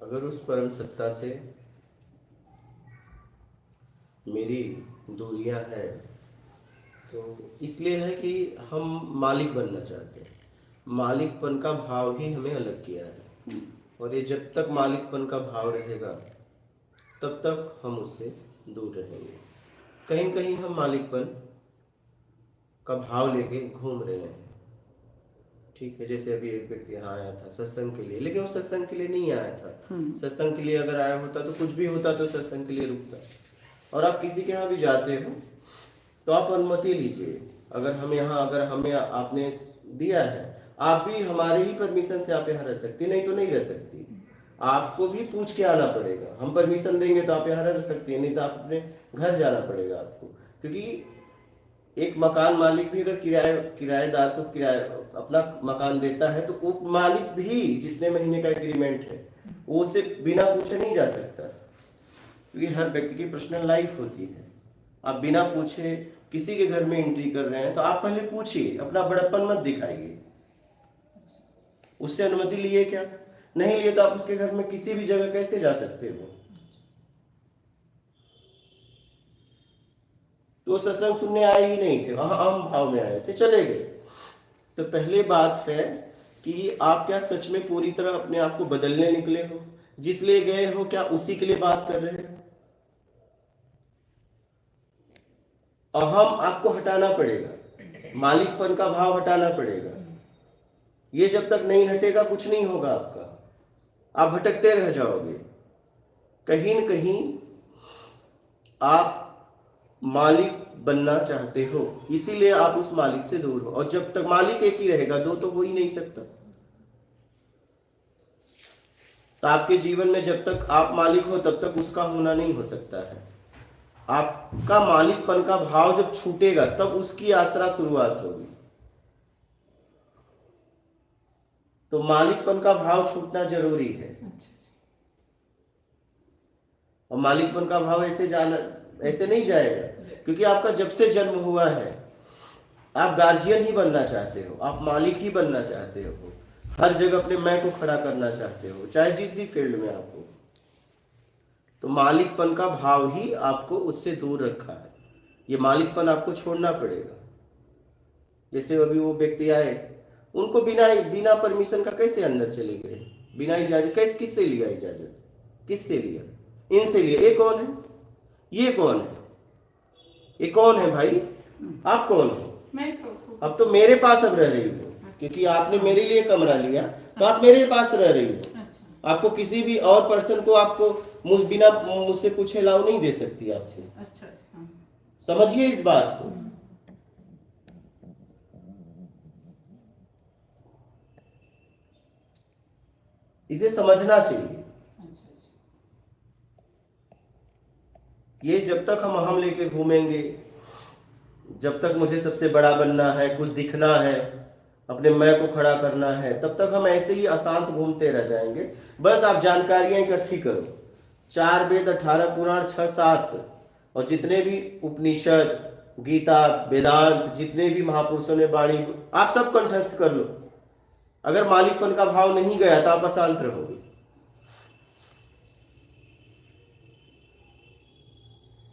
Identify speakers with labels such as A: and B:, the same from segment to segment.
A: अगर उस परम सत्ता से मेरी दूरियां हैं तो इसलिए है कि हम मालिक बनना चाहते हैं। मालिकपन का भाव ही हमें अलग किया है, और ये जब तक मालिकपन का भाव रहेगा तब तक हम उससे दूर रहेंगे। कहीं कहीं हम मालिकपन का भाव लेके घूम रहे हैं, ठीक है। जैसे अभी एक व्यक्ति यहाँ आया था सत्संग के लिए, लेकिन वो सत्संग के लिए नहीं आया था। सत्संग के लिए अगर आया होता तो कुछ भी होता तो सत्संग के लिए रुकता। और आप किसी के यहाँ भी जाते हो तो आप अनुमति लीजिए। अगर हमें आपने दिया है, आप भी हमारे ही परमिशन से आप यहाँ रह सकती, नहीं तो नहीं रह सकती। आपको भी पूछ के आना पड़ेगा। हम परमिशन देंगे तो आप यहाँ रह सकती है, नहीं तो आप अपने घर जाना पड़ेगा आपको। क्योंकि एक मकान मालिक भी अगर किराएदार को अपना मकान देता है तो वो मालिक भी जितने महीने का एग्रीमेंट है वो उसे बिना पूछे नहीं जा सकता, क्योंकि हर व्यक्ति की पर्सनल लाइफ होती है। आप बिना पूछे किसी के घर में एंट्री कर रहे हैं तो आप पहले पूछिए, अपना बड़प्पन मत दिखाइए। उससे अनुमति लिए क्या? नहीं लिए तो आप उसके घर में किसी भी जगह कैसे जा सकते हो? तो सत्संग सुनने आए ही नहीं थे, वहां आम भाव में आए थे, चले गए। तो पहले बात है कि आप क्या सच में पूरी तरह अपने आप को बदलने निकले हो? जिस लिए गए हो क्या उसी के लिए बात कर रहे हो? अहम आपको हटाना पड़ेगा, मालिकपन का भाव हटाना पड़ेगा। ये जब तक नहीं हटेगा कुछ नहीं होगा आपका, आप भटकते रह जाओगे। कहीं न कहीं आप मालिक बनना चाहते हो, इसीलिए आप उस मालिक से दूर हो। और जब तक मालिक एक ही रहेगा, दो तो हो ही नहीं सकता। तो आपके जीवन में जब तक आप मालिक हो तब तक उसका होना नहीं हो सकता है। आपका मालिकपन का भाव जब छूटेगा तब उसकी यात्रा शुरुआत होगी। तो मालिकपन का भाव छूटना जरूरी है। और मालिकपन का भाव ऐसे नहीं जाएगा, क्योंकि आपका जब से जन्म हुआ है आप गार्जियन ही बनना चाहते हो, आप मालिक ही बनना चाहते हो। हर जगह अपने मैं को खड़ा करना चाहते हो, चाहे जिस भी फील्ड में आप हो। तो मालिकपन का भाव ही आपको उससे दूर रखा है। ये मालिकपन आपको छोड़ना पड़ेगा। जैसे अभी वो व्यक्ति आए, उनको बिना परमिशन का कैसे अंदर चले गए? बिना इजाजत किससे लिया इजाजत? किससे लिया? इनसे लिया। ये कौन है? ये कौन है? ये कौन है भाई? आप कौन हो? अब तो मेरे पास अब रह रही हो, क्योंकि आपने मेरे लिए कमरा लिया तो आप मेरे पास रह रही हो। आपको किसी भी और पर्सन को आपको बिना मुझसे पूछे अलाउ नहीं दे सकती आपसे। समझिए इस बात को। इसे समझना चाहिए। ये जब तक हम अहम लेके घूमेंगे, जब तक मुझे सबसे बड़ा बनना है, कुछ दिखना है, अपने मैं को खड़ा करना है, तब तक हम ऐसे ही अशांत घूमते रह जाएंगे। बस आप जानकारियां इकट्ठी करो, 4 वेद, 18 पुराण, 6 शास्त्र और जितने भी उपनिषद, गीता, वेदांत, जितने भी महापुरुषों ने वाणी, आप सब कंठस्थ कर लो। अगर मालिकपन का भाव नहीं गया तो आप अशांत रहोगे।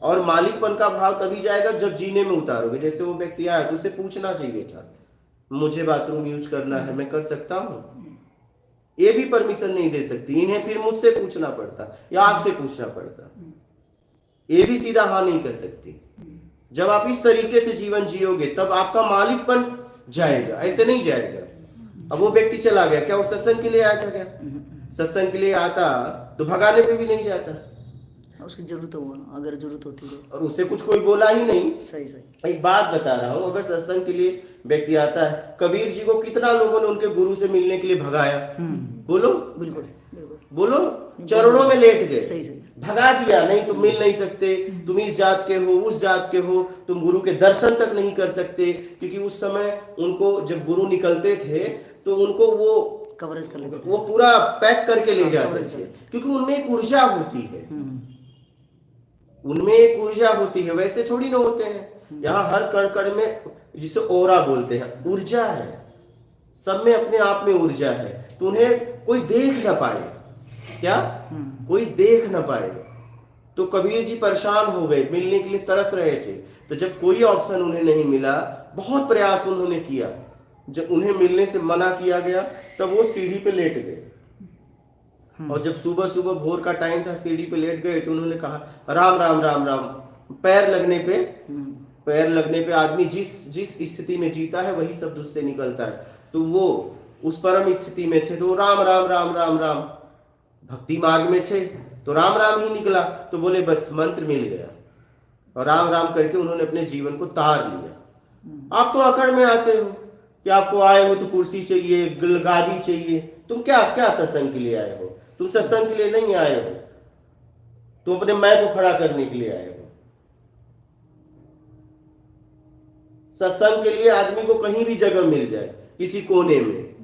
A: और मालिकपन का भाव तभी जाएगा जब जीने में उतारोगे। जैसे वो व्यक्ति आया तो उसे पूछना चाहिए था, मुझे बाथरूम यूज करना है, मैं कर सकता हूं? ये भी परमिशन नहीं दे सकती। इन्हें फिर मुझसे पूछना पड़ता या आपसे पूछना पड़ता। ये भी सीधा हाँ नहीं कर सकती। जब आप इस तरीके से जीवन जियोगे तब आपका मालिकपन जाएगा, ऐसे नहीं जाएगा। अब वो व्यक्ति चला गया, क्या वो सत्संग के लिए आया था? क्या सत्संग के लिए आता तो भगाने पे भी नहीं जाता?
B: उसकी जरूरत हो, अगर जरूरत होती है।
A: और उसे कुछ कोई बोला ही नहीं।
B: सही।
A: एक बात बता रहा हूँ, अगर सत्संग के लिए व्यक्ति आता है, कबीर जी को कितना लोगों ने उनके गुरु से मिलने के लिए भगाया? बोलो।
B: बिल्कुल
A: बोलो। चरणों में लेट गए,
B: सही।
A: भगा दिया, नहीं तुम मिल नहीं सकते, तुम इस जात के हो, उस जात के हो, तुम गुरु के दर्शन तक नहीं कर सकते। क्योंकि उस समय उनको जब गुरु निकलते थे तो उनको वो
B: कवरेज कर लेते थे,
A: वो पूरा पैक करके ले जाते थे, क्योंकि उनमें एक ऊर्जा होती है। उनमें एक ऊर्जा होती है, वैसे थोड़ी ना होते हैं। यहाँ हर कण कण में, जिसे ओरा बोलते हैं, ऊर्जा है। सब में अपने आप में ऊर्जा है, तो उन्हें कोई देख ना पाए, क्या कोई देख ना पाए। तो कबीर जी परेशान हो गए, मिलने के लिए तरस रहे थे। तो जब कोई ऑप्शन उन्हें नहीं मिला, बहुत प्रयास उन्होंने किया, जब उन्हें मिलने से मना किया गया तब वो सीढ़ी पे लेट गए। और जब सुबह सुबह भोर का टाइम था, सीढ़ी पे लेट गए तो उन्होंने कहा राम राम राम राम। पैर लगने पे आदमी जिस जिस स्थिति में जीता है वही शब्द उससे निकलता है। तो वो उस परम स्थिति में थे तो राम राम राम राम राम, भक्ति मार्ग में थे तो राम राम ही निकला। तो बोले बस मंत्र मिल गया, और राम राम करके उन्होंने अपने जीवन को तार लिया। आप तो अकड़ में आते हो कि आपको आए हो तो कुर्सी चाहिए, गादी चाहिए। तुम क्या क्या सत्संग के लिए आए हो? तुम सत्संग के लिए नहीं आए हो, तुम अपने मैं को खड़ा करने के लिए आए हो। सत्संग के लिए आदमी को कहीं भी जगह मिल जाए, किसी कोने में,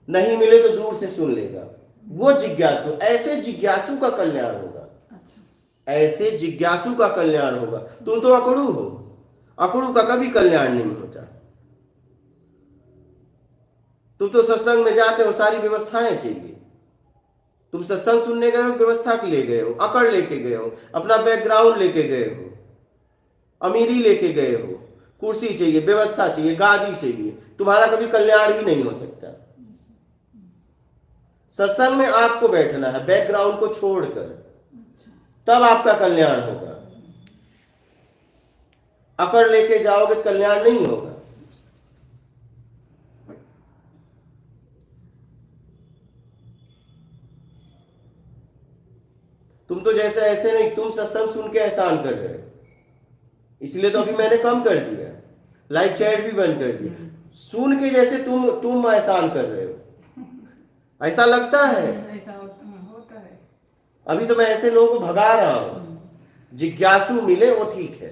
A: नहीं मिले तो दूर से सुन लेगा। वो जिज्ञासु, ऐसे जिज्ञासु का कल्याण होगा। ऐसे जिज्ञासु का कल्याण होगा। तुम तो अकड़ू हो, अकड़ू का कभी कल्याण नहीं होता। तुम तो सत्संग में जाते हो, सारी व्यवस्थाएं चाहिए। तुम सत्संग सुनने गए हो, व्यवस्था के लिए गए हो, अकड़ लेके गए हो, अपना बैकग्राउंड लेके गए हो, अमीरी लेके गए हो, कुर्सी चाहिए, व्यवस्था चाहिए, गादी चाहिए। तुम्हारा कभी कल्याण ही नहीं हो सकता। सत्संग में आपको बैठना है बैकग्राउंड को छोड़कर, तब आपका कल्याण होगा। अकड़ लेके जाओगे कल्याण नहीं होगा। तुम तो जैसे ऐसे नहीं, तुम सत्संग सुन के एहसान कर रहे हो, इसलिए तो अभी मैंने कम कर दिया, लाइव चैट भी बंद कर दिया। सुन के जैसे तुम एहसान कर रहे हो, ऐसा लगता है।
C: ऐसा होता है।
A: अभी तो मैं ऐसे लोगों को भगा रहा हूं। जिज्ञासु मिले वो ठीक है,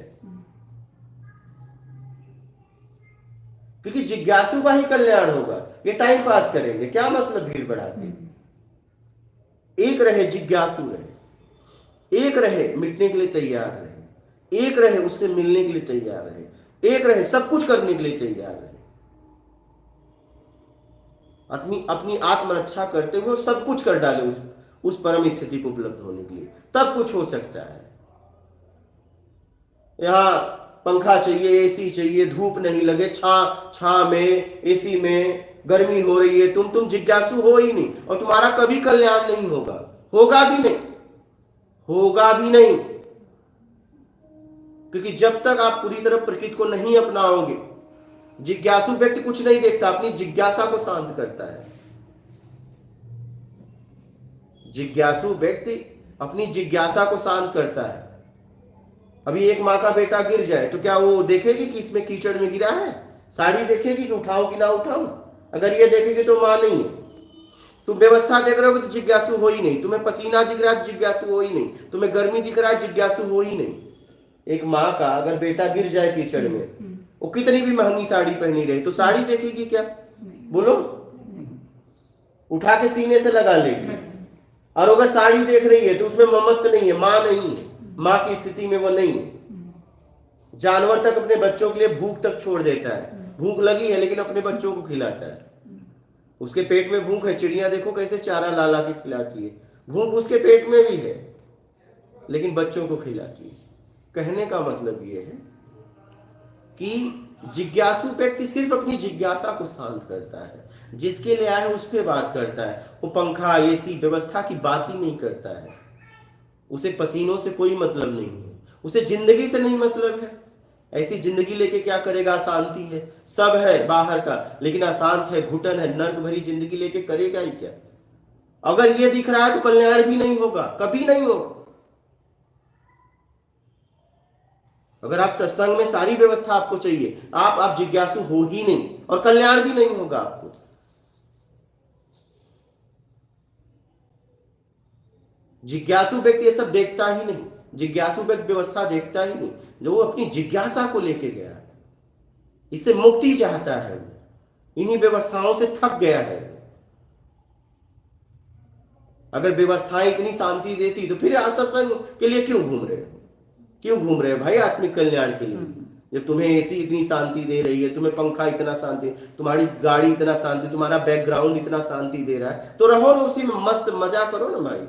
A: क्योंकि जिज्ञासु का ही कल्याण होगा। ये टाइम पास करेंगे क्या मतलब भीड़ बढ़ा के? एक रहे जिज्ञासु रहे, एक रहे मिटने के लिए तैयार रहे, एक रहे उससे मिलने के लिए तैयार रहे, एक रहे सब कुछ करने के लिए तैयार रहे, अपनी अपनी आत्मरक्षा करते हुए सब कुछ कर डाले उस परम स्थिति को उपलब्ध होने के लिए। तब कुछ हो सकता है। यहां पंखा चाहिए, एसी चाहिए, धूप नहीं लगे, छा में, एसी में गर्मी हो रही है, तुम जिज्ञासु हो ही नहीं, और तुम्हारा कभी कल्याण नहीं होगा, होगा भी नहीं, होगा भी नहीं। क्योंकि जब तक आप पूरी तरह प्रकृति को नहीं अपनाओगे, जिज्ञासु व्यक्ति कुछ नहीं देखता, अपनी जिज्ञासा को शांत करता है। जिज्ञासु व्यक्ति अपनी जिज्ञासा को शांत करता है। अभी एक माँ का बेटा गिर जाए तो क्या वो देखेगी कि इसमें कीचड़ में गिरा है? साड़ी देखेगी कि उठाऊं कि ना उठाऊं? अगर ये देखेगी तो माँ नहीं है। तुम व्यवस्था देख रहे हो तो जिज्ञासु हो ही नहीं। तुम्हें पसीना दिख रहा है जिज्ञासु हो ही नहीं। तुम्हें गर्मी दिख रहा है जिज्ञासु हो ही नहीं। एक माँ का अगर बेटा गिर जाए कीचड़ में, वो कितनी भी महंगी साड़ी पहनी रहे तो साड़ी देखेगी क्या? बोलो, उठा के सीने से लगा लेगी। और अगर साड़ी देख रही है तो उसमें ममत्व नहीं है, माँ नहीं है, माँ की स्थिति में वो नहीं है। जानवर तक अपने बच्चों के लिए भूख तक छोड़ देता है। भूख लगी है लेकिन अपने बच्चों को खिलाता है। उसके पेट में भूख है, चिड़िया देखो कैसे चारा ला ला के खिलाती है। भूख उसके पेट में भी है लेकिन बच्चों को खिलाती है। कहने का मतलब ये है कि जिज्ञासु व्यक्ति सिर्फ अपनी जिज्ञासा को शांत करता है, जिसके लिए आया है उस पर बात करता है। वो पंखा, एसी, व्यवस्था की बात ही नहीं करता है। उसे पसीनों से कोई मतलब नहीं है, उसे जिंदगी से नहीं मतलब है। ऐसी जिंदगी लेके क्या करेगा? अशांति है, सब है बाहर का लेकिन अशांत है, घुटन है, नर्क भरी जिंदगी लेके करेगा ही क्या? अगर ये दिख रहा है तो कल्याण भी नहीं होगा, कभी नहीं होगा। अगर आप सत्संग में सारी व्यवस्था आपको चाहिए, आप जिज्ञासु हो ही नहीं और कल्याण भी नहीं होगा आपको। जिज्ञासु व्यक्ति ये सब देखता ही नहीं। जिज्ञासु व्यक्ति व्यवस्था देखता ही नहीं। जो वो अपनी जिज्ञासा को लेके गया है, इससे मुक्ति चाहता है, इन्हीं व्यवस्थाओं से थक गया है। अगर व्यवस्थाएं इतनी शांति देती तो फिर सत्संग के लिए क्यों घूम रहे हो? क्यों घूम रहे हो भाई? आत्मिक कल्याण के लिए। जब तुम्हें एसी इतनी शांति दे रही है, तुम्हें पंखा इतना शांति, तुम्हारी गाड़ी इतना शांति, तुम्हारा बैकग्राउंड इतना शांति दे रहा है, तो रहो ना उसी में, मस्त मजा करो ना भाई।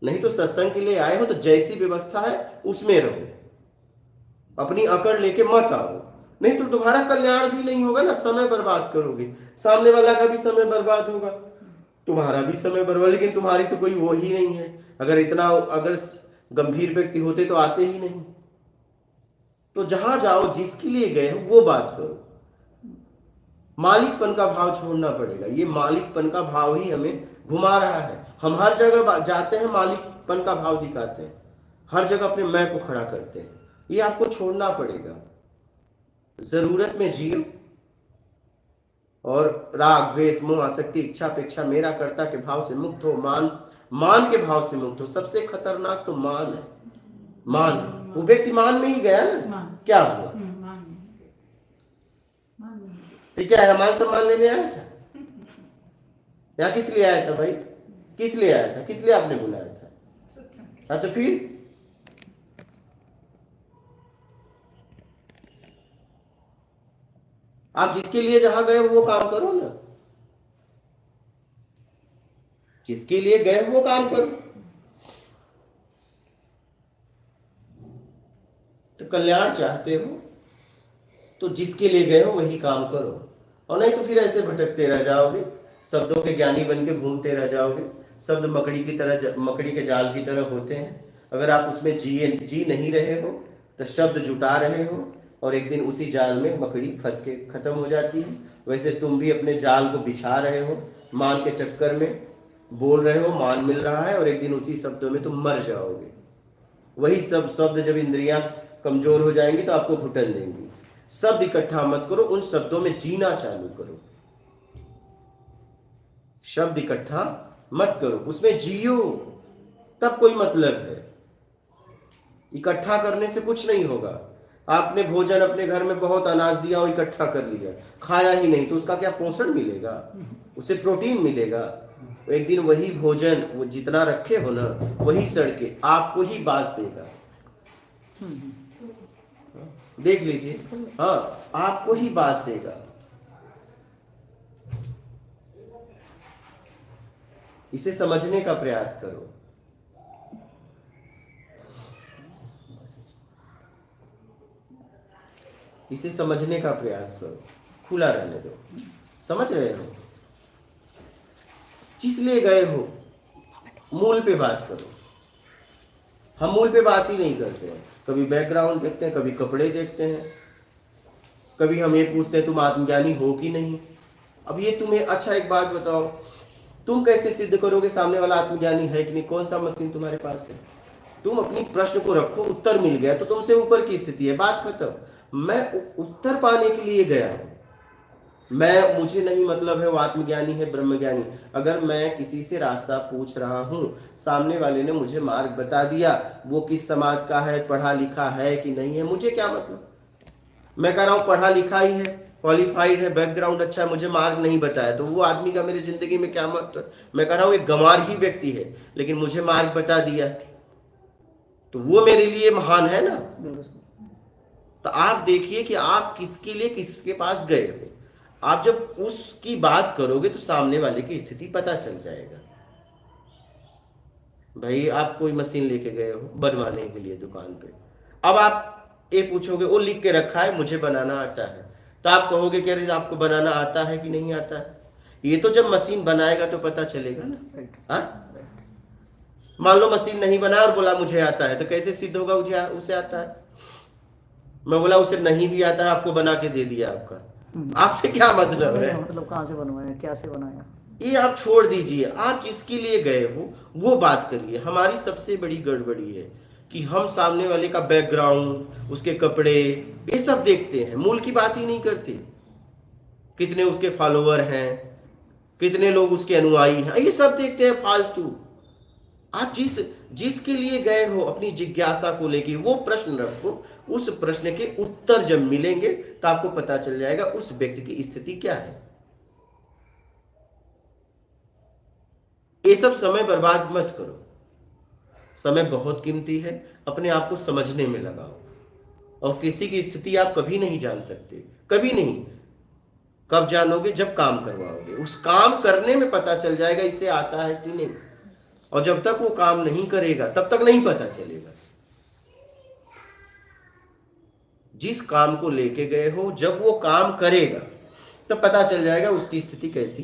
A: नहीं तो सत्संग के लिए आए हो तो जैसी व्यवस्था है उसमें रहो, अपनी अकड़ लेके मत आओ, नहीं तो तुम्हारा कल्याण भी नहीं होगा ना, समय बर्बाद करोगे, सामने वाला का भी समय बर्बाद होगा, तुम्हारा भी समय बर्बाद। लेकिन तुम्हारी तो कोई वो ही नहीं है, अगर गंभीर व्यक्ति होते तो आते ही नहीं। तो जहां जाओ जिसके लिए गए हो वो बात करो, मालिकपन का भाव छोड़ना पड़ेगा। ये मालिकपन का भाव ही हमें घुमा रहा है। हम हर जगह जाते हैं मालिकपन का भाव दिखाते हैं, हर जगह अपने मैं को खड़ा करते हैं, ये आपको छोड़ना पड़ेगा। जरूरत में जियो और राग द्वेष मोह आसक्ति इच्छा अपेक्षा मेरा कर्ता के भाव से मुक्त हो, मान के भाव से मुक्त हो। सबसे खतरनाक तो मान है, मान है। वो व्यक्ति मान में ही गया ना, क्या हुआ? तो क्या है, मान सम्मान लेने आया था या किस लिए आया था भाई? किस लिए आया था? किस लिए आपने बुलाया था? हाँ तो फिर आप जिसके लिए जहां गए वो काम करो ना, जिसके लिए गए वो काम करो। तो कल्याण चाहते हो तो जिसके लिए गए हो वही काम करो, और नहीं तो फिर ऐसे भटकते रह जाओगे, शब्दों के ज्ञानी बन के घूमते रह जाओगे। शब्द मकड़ी के जाल की तरह होते हैं। अगर आप उसमें जी नहीं रहे हो तो शब्द जुटा रहे हो और एक दिन उसी जाल में मकड़ी फंस के खत्म हो जाती है। वैसे तुम भी अपने जाल को बिछा रहे हो, मान के चक्कर में बोल रहे हो, मान मिल रहा है, और एक दिन उसी शब्दों में तुम मर जाओगे। वही सब शब्द जब इंद्रियां कमजोर हो जाएंगी तो आपको घुटन देंगी। शब्द इकट्ठा मत करो, उन शब्दों में जीना चालू करो। शब्द इकट्ठा मत करो, उसमें जियो, तब कोई मतलब है। इकट्ठा करने से कुछ नहीं होगा। आपने भोजन अपने घर में बहुत अनाज दिया और इकट्ठा कर लिया, खाया ही नहीं, तो उसका क्या पोषण मिलेगा? उसे प्रोटीन मिलेगा। एक दिन वही भोजन वो जितना रखे हो ना, वही सड़ के आपको ही बास देगा। देख लीजिए, हाँ, आपको ही बास देगा। इसे समझने का प्रयास करो। इसे समझने का प्रयास करो, खुला रहने दो। समझ रहे हो? जिस लिए गए हो मूल पे बात करो। हम मूल पे बात ही नहीं करते हैं। कभी बैकग्राउंड देखते हैं, कभी कपड़े देखते हैं, कभी हम ये पूछते हैं तुम आत्मज्ञानी हो कि नहीं। अब ये तुम्हें, अच्छा एक बात बताओ, तुम कैसे सिद्ध करोगे सामने वाला आत्मज्ञानी है कि नहीं? कौन सा मशीन तुम्हारे पास है? तुम अपनी प्रश्न को रखो, उत्तर मिल गया तो तुमसे ऊपर की स्थिति है, बात खत्म। मैं उत्तर पाने के लिए गया हूं, मुझे नहीं मतलब है वो आत्मज्ञानी है ब्रह्मज्ञानी। अगर मैं किसी से रास्ता पूछ रहा हूं, सामने वाले ने मुझे मार्ग बता दिया, वो किस समाज का है, पढ़ा लिखा है कि नहीं है, मुझे क्या मतलब? मैं कह रहा हूं पढ़ा लिखा ही है, क्वालिफाइड है, बैकग्राउंड अच्छा है, मुझे मार्ग नहीं बताया, तो वो आदमी का मेरी जिंदगी में क्या मतलब? मैं कह रहा हूं एक गंवार ही व्यक्ति है लेकिन मुझे मार्ग बता दिया, तो वो मेरे लिए महान है ना। तो आप देखिए कि आप किसके लिए किसके पास गए हो। आप जब उसकी बात करोगे तो सामने वाले की स्थिति पता चल जाएगा। भाई आप कोई मशीन लेके गए हो बनवाने के लिए दुकान पे, अब आप ये पूछोगे वो लिख के रखा है मुझे बनाना आता है, तो आप कहोगे कि अरे आपको बनाना आता है कि नहीं आता है? ये तो जब मशीन बनाएगा तो पता चलेगा ना। हाँ, मान लो मशीन नहीं बनाया और बोला मुझे आता है, तो कैसे सिद्ध होगा उसे आता है? मैं बोला उसे नहीं भी आता है, आपको बना के दे दिया, आपसे क्या मतलब है?
B: मतलब कहाँ से बनवाया, क्या से बनाया,
A: ये आप छोड़ दीजिए। आप जिसके लिए गए हो वो बात करिए। हमारी सबसे बड़ी गड़बड़ी है कि हम सामने वाले का बैकग्राउंड, उसके कपड़े, ये सब देखते हैं, मूल की बात ही नहीं करते। कितने उसके फॉलोवर हैं, कितने लोग उसके अनुयायी हैं, ये सब देखते हैं फालतू। आप जिसके लिए गए हो अपनी जिज्ञासा को लेके वो प्रश्न रखो, उस प्रश्न के उत्तर जब मिलेंगे तो आपको पता चल जाएगा उस व्यक्ति की स्थिति क्या है। ये सब समय बर्बाद मत करो, समय बहुत कीमती है, अपने आप को समझने में लगाओ। और किसी की स्थिति आप कभी नहीं जान सकते, कभी नहीं। कब जानोगे? जब काम करवाओगे, उस काम करने में पता चल जाएगा इसे आता है कि नहीं। और जब तक वो काम नहीं करेगा तब तक नहीं पता चलेगा। जिस काम को लेके गए हो, जब वो काम करेगा तब पता चल जाएगा उसकी स्थिति कैसी